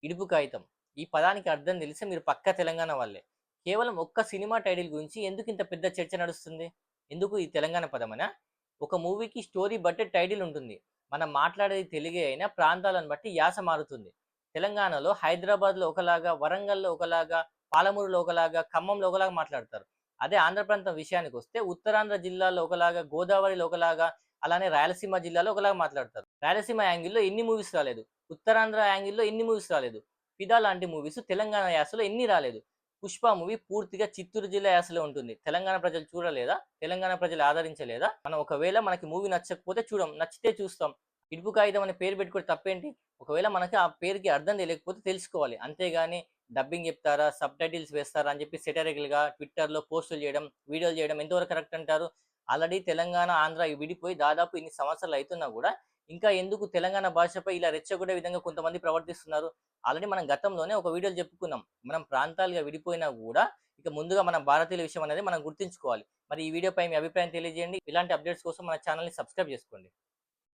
ఇడుపు కాగితం. ఈ పదానికి అర్థం తెలిస్తే మీరు పక్కా తెలంగాణ వాళ్ళే. కేవలం ఒక్క సినిమా టైటిల్ గురించి ఎందుకు ఇంత పెద్ద చర్చ నడుస్తుంది? ఎందుకు ఈ తెలంగాణ పదమనా? ఒక మూవీకి స్టోరీ బట్టే టైటిల్ ఉంటుంది. మనం మాట్లాడేది తెలుగే అయినా ప్రాంతాలను బట్టి యాస మారుతుంది. తెలంగాణలో హైదరాబాద్‌లో ఒకలాగా, వరంగల్‌లో ఒకలాగా, పాలమూరులో ఒకలాగా, ఖమ్మంలో ఒకలాగా మాట్లాడతారు. అదే ఆంధ్ర ప్రాంతం విషయానికొస్తే ఉత్తరాంధ్ర జిల్లాల్లో ఒకలాగా, గోదావరిలో ఒకలాగా, అలానే రాయలసీమ జిల్లాలో ఒకలాగా మాట్లాడతారు. రాయలసీమ యాంగిల్‌లో ఎన్ని మూవీస్ రాలేదు. ఉత్తరాంధ్ర యాంగిల్‌లో ఎన్ని మూవీస్ రాలేదు. 'ఫిదా' లాంటి మూవీస్ తెలంగాణ యాసలో ఎన్ని రాలేదు. 'పుష్ప' మూవీ పూర్తిగా చిత్తూరు జిల్లా యాసలో ఉంటుంది. తెలంగాణ ప్రజలు చూడలేదా? తెలంగాణ ప్రజలు ఆదరించలేదా? మనం ఒకవేళ మనకి మూవీ నచ్చకపోతే చూడం. నచ్చితే చూస్తాం. ఇడుపు కాగితం అనే పేరు పెట్టుకుంటే తప్పేంటి? ఒకవేళ మనకి ఆ పేరుకి అర్థం తెలియకపోతే తెలుసుకోవాలి. అంతేగాని డబ్బింగ్ చెప్తారా? సబ్‌టైటిల్స్ వేస్తారా? అని చెప్పి సెటైరికల్‌గా ట్విట్టర్‌లో పోస్టులు చేయడం, వీడియోలు చేయడం ఎంతవరకు కరెక్ట్ అంటారు? ఆల్రెడీ తెలంగాణ, ఆంధ్ర విడిపోయి దాదాపు ఇన్ని సంవత్సరాలు అయితున్నా గూడా ఇంకా ఎందుకు తెలంగాణ భాషపై ఇలా రెచ్చగొట్టే విధంగా కొంతమంది ప్రవర్తిస్తున్నారు? ఆల్రెడీ మనం గతంలోనే ఒక వీడియోలో చెప్పుకున్నాం. మనం ప్రాంతాలుగా విడిపోయినా గూడా ఇక ముందుగా మన భారతీయుల విషయం అనేది మనం గుర్తుంచుకోవాలి. మరి ఈ వీడియోపై మీ అభిప్రాయం తెలియజేయండి. ఇలాంటి అప్డేట్స్ కోసం మన ఛానెల్‌ని సబ్స్క్రైబ్ చేసుకోండి.